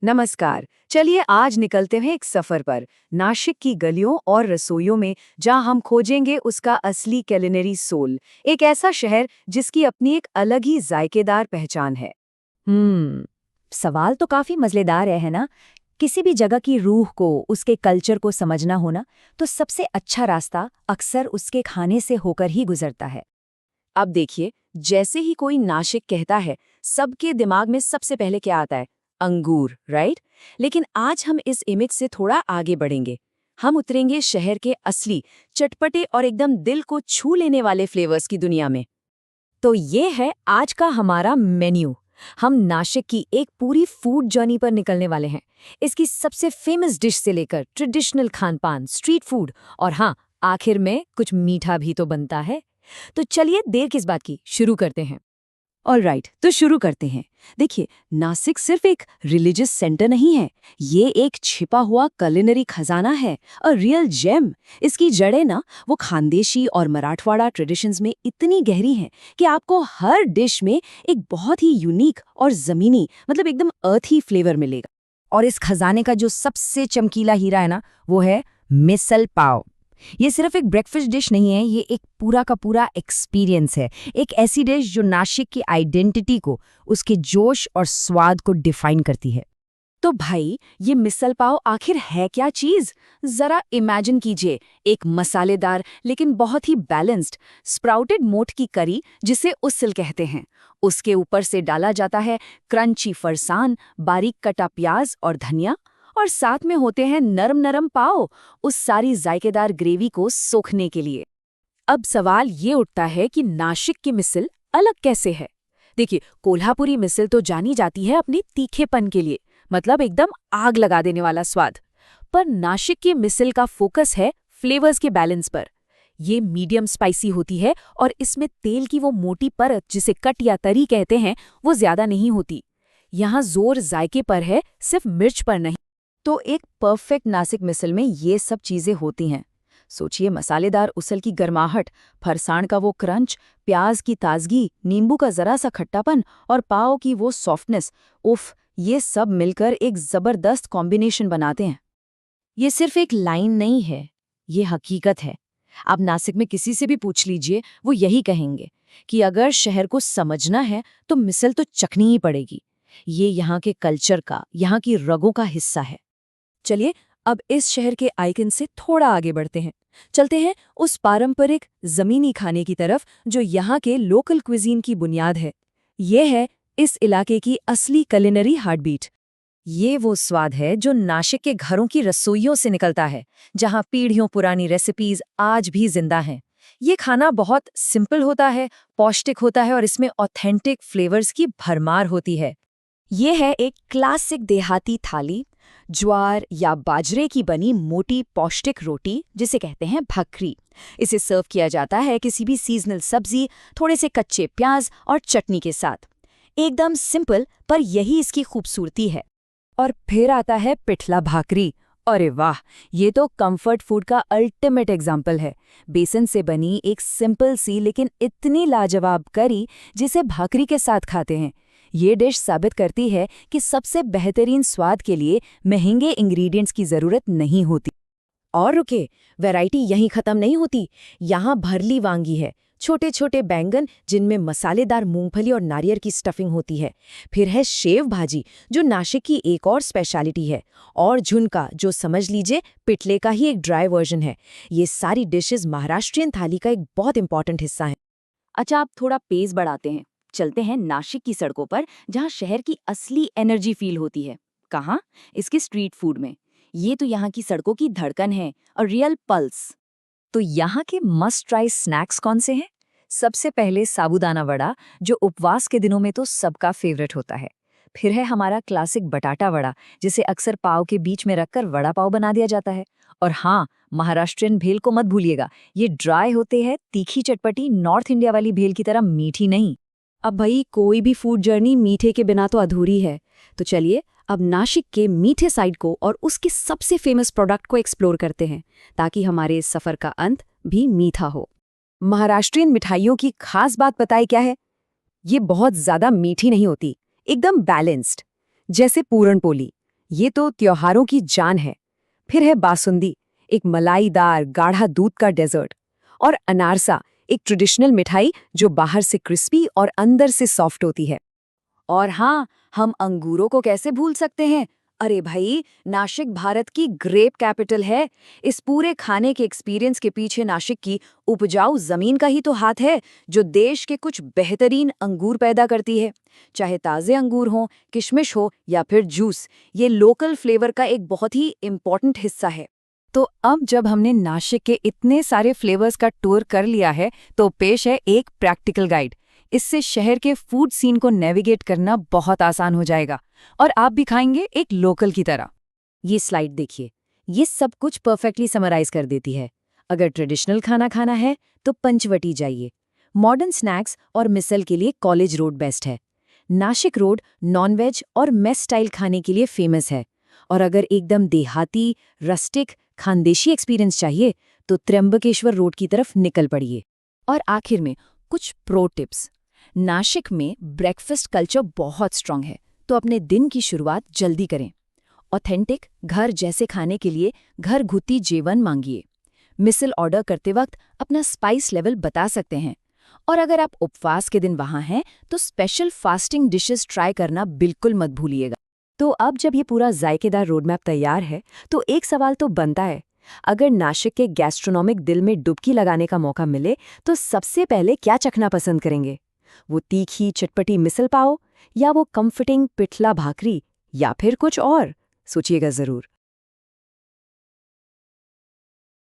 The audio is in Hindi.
नमस्कार। चलिए आज निकलते हैं एक सफर पर नासिक की गलियों और रसोइयों में, जहां हम खोजेंगे उसका असली कैलिनरी सोल। एक ऐसा शहर जिसकी अपनी एक अलग ही जायकेदार पहचान है। हम्म सवाल तो काफी मजेदार है ना। किसी भी जगह की रूह को, उसके कल्चर को समझना हो ना, तो सबसे अच्छा रास्ता अक्सर उसके खाने से होकर ही गुजरता है। अब देखिए, जैसे ही कोई नासिक कहता है, सबके दिमाग में सबसे पहले क्या आता है? अंगूर, राइट? लेकिन आज हम इस इमेज से थोड़ा आगे बढ़ेंगे। हम उतरेंगे शहर के असली, चटपटे और एकदम दिल को छू लेने वाले फ्लेवर्स की दुनिया में। तो ये है आज का हमारा मेन्यू। हम नासिक की एक पूरी फूड जर्नी पर निकलने वाले हैं। इसकी सबसे फेमस डिश से लेकर ट्रेडिशनल खान-पान, स्ट्रीट फूड और हाँ, आखिर में कुछ मीठा भी तो बनता है। तो चलिए देर किस बात की, शुरू करते हैं। ऑलराइट, तो शुरू करते हैं। देखिए, नासिक सिर्फ एक रिलीजियस सेंटर नहीं है, ये एक छिपा हुआ कुलिनरी खजाना है, अ रियल जेम। इसकी जड़ें ना वो खानदेशी और मराठवाड़ा ट्रेडिशंस में इतनी गहरी हैं कि आपको हर डिश में एक बहुत ही यूनिक और जमीनी, मतलब एकदम अर्थी फ्लेवर मिलेगा। और इस खजाने का जो सबसे चमकीला हीरा है ना, वो है मिसल पाव। ये सिर्फ एक ब्रेकफास्ट डिश नहीं है, ये एक पूरा का पूरा एक्सपीरियंस है। एक ऐसी डिश जो नासिक की आइडेंटिटी को, उसके जोश और स्वाद को डिफाइन करती है। तो भाई, ये मिसल पाव आखिर है क्या चीज? जरा इमेजिन कीजिए, एक मसालेदार लेकिन बहुत ही बैलेंस्ड स्प्राउटेड मोठ की करी, जिसे उसल कहते हैं। उसके ऊपर से डाला जाता है क्रंची फरसान, बारीक कटा प्याज और धनिया, और साथ में होते हैं नरम नरम पाव, उस सारी जायकेदार ग्रेवी को सोखने के लिए। अब सवाल ये उठता है कि नासिक की मिसल अलग कैसे है? देखिए, कोल्हापुरी मिसल तो जानी जाती है अपने तीखेपन के लिए, मतलब एकदम आग लगा देने वाला स्वाद। पर नासिक की मिसल का फोकस है फ्लेवर्स के बैलेंस पर। ये मीडियम स्पाइसी होती है और इसमें तेल की वो मोटी परत, जिसे कट या तरी कहते हैं, वो ज्यादा नहीं होती। यहाँ जोर जायके पर है, सिर्फ मिर्च पर नहीं। तो एक परफेक्ट नासिक मिसल में ये सब चीजें होती हैं। सोचिए, मसालेदार उसल की गर्माहट, फरसाण का वो क्रंच, प्याज की ताजगी, नींबू का जरा सा खट्टापन और पाव की वो सॉफ्टनेस। उफ, ये सब मिलकर एक जबरदस्त कॉम्बिनेशन बनाते हैं। ये सिर्फ एक लाइन नहीं है, ये हकीकत है। आप नासिक में किसी से भी पूछ लीजिए, वो यही कहेंगे कि अगर शहर को समझना है तो मिसल तो चखनी ही पड़ेगी। ये यहाँ के कल्चर का, यहाँ की रगों का हिस्सा है। चलिए, अब इस शहर के आइकन से थोड़ा आगे बढ़ते हैं। चलते हैं उस पारंपरिक जमीनी खाने की तरफ जो यहाँ के लोकल क्विजीन की बुनियाद है। ये है इस इलाके की असली कुलिनरी हार्टबीट। ये वो स्वाद है जो नासिक के घरों की रसोइयों से निकलता है, जहाँ पीढ़ियों पुरानी रेसिपीज आज भी जिंदा हैं। ये खाना बहुत सिंपल होता है, पौष्टिक होता है और इसमें ऑथेंटिक फ्लेवर्स की भरमार होती है। ये है एक क्लासिक देहाती थाली, ज्वार या बाजरे की बनी मोटी पौष्टिक रोटी, जिसे कहते हैं भखरी। इसे सर्व किया जाता है किसी भी सीजनल सब्जी, थोड़े से कच्चे प्याज और चटनी के साथ। एकदम सिंपल, पर यही इसकी खूबसूरती है। और फिर आता है पिठला भाकरी। अरे वाह, ये तो कंफर्ट फूड का अल्टीमेट एग्जाम्पल है। बेसन से बनी एक सिंपल सी लेकिन इतनी लाजवाब करी, जिसे भाकरी के साथ खाते हैं। ये डिश साबित करती है कि सबसे बेहतरीन स्वाद के लिए महंगे इंग्रेडिएंट्स की जरूरत नहीं होती। और रुके, वैरायटी यहीं खत्म नहीं होती। यहाँ भरली वांगी है, छोटे छोटे बैंगन जिनमें मसालेदार मूंगफली और नारियल की स्टफिंग होती है। फिर है शेव भाजी, जो नासिक की एक और स्पेशलिटी है। और झुनका, जो समझ लीजिए पिटले का ही एक ड्राई वर्जन है। ये सारी डिशेस महाराष्ट्रियन थाली का एक बहुत इंपॉर्टेंट हिस्सा है। अच्छा, आप थोड़ा पेस बढ़ाते हैं। चलते हैं नासिक की सड़कों पर, जहाँ शहर की असली एनर्जी फील होती है। कहाँ? इसके स्ट्रीट फूड में। ये तो यहाँ की सड़कों की धड़कन है और रियल पल्स। तो यहाँ के मस्ट ट्राई स्नैक्स कौन से हैं? सबसे पहले साबूदाना वड़ा, जो उपवास के दिनों में तो सबका फेवरेट होता है। फिर है हमारा क्लासिक बटाटा वड़ा, जिसे अक्सर पाव के बीच में रखकर वड़ा पाव बना दिया जाता है। और हाँ, महाराष्ट्रियन भेल को मत भूलिएगा। ये ड्राई होते हैं, तीखी चटपटी, नॉर्थ इंडिया वाली भेल की तरह मीठी नहीं। अब भाई, कोई भी फूड जर्नी मीठे के बिना तो अधूरी है। तो चलिए, अब नासिक के मीठे साइड को और उसके सबसे फेमस प्रोडक्ट को एक्सप्लोर करते हैं, ताकि हमारे इस सफर का अंत भी मीठा हो। महाराष्ट्रियन मिठाइयों की खास बात बताए क्या है? ये बहुत ज्यादा मीठी नहीं होती, एकदम बैलेंस्ड। जैसे पूरनपोली, ये तो त्योहारों की जान है। फिर है बासुंदी, एक मलाईदार गाढ़ा दूध का डेजर्ट। और अनारसा, एक ट्रेडिशनल मिठाई जो बाहर से क्रिस्पी और अंदर से सॉफ्ट होती है। और हाँ, हम अंगूरों को कैसे भूल सकते हैं। अरे भाई, नासिक भारत की ग्रेप कैपिटल है। इस पूरे खाने के एक्सपीरियंस के पीछे नासिक की उपजाऊ जमीन का ही तो हाथ है, जो देश के कुछ बेहतरीन अंगूर पैदा करती है। चाहे ताजे अंगूर हों, किशमिश हो या फिर जूस, ये लोकल फ्लेवर का एक बहुत ही इम्पोर्टेंट हिस्सा है। तो अब जब हमने नासिक के इतने सारे फ्लेवर्स का टूर कर लिया है, तो पेश है एक प्रैक्टिकल गाइड। इससे शहर के फूड सीन को नेविगेट करना बहुत आसान हो जाएगा और आप भी खाएंगे एक लोकल की तरह। ये स्लाइड देखिए, ये सब कुछ परफेक्टली समराइज कर देती है। अगर ट्रेडिशनल खाना खाना है तो पंचवटी जाइए। मॉडर्न स्नैक्स और मिसल के लिए कॉलेज रोड बेस्ट है। नासिक रोड नॉनवेज और मेस स्टाइल खाने के लिए फेमस है। और अगर एकदम देहाती, रस्टिक, खानदेशी एक्सपीरियंस चाहिए तो त्र्यंबकेश्वर रोड की तरफ निकल पड़िए। और आखिर में कुछ प्रो टिप्स। नासिक में ब्रेकफास्ट कल्चर बहुत स्ट्रांग है, तो अपने दिन की शुरुआत जल्दी करें। ऑथेंटिक घर जैसे खाने के लिए घर घुती जेवन मांगिए। मिसल ऑर्डर करते वक्त अपना स्पाइस लेवल बता सकते हैं। और अगर आप उपवास के दिन वहां हैं तो स्पेशल फास्टिंग डिशेस ट्राई करना बिल्कुल मत भूलिएगा। तो अब जब ये पूरा जायकेदार रोडमैप तैयार है तो एक सवाल तो बनता है, अगर नासिक के गैस्ट्रोनॉमिक दिल में डुबकी लगाने का मौका मिले तो सबसे पहले क्या चखना पसंद करेंगे? वो तीखी चटपटी मिसल पाव, या वो कंफर्टिंग पिठला भाकरी, या फिर कुछ और? सोचिएगा जरूर।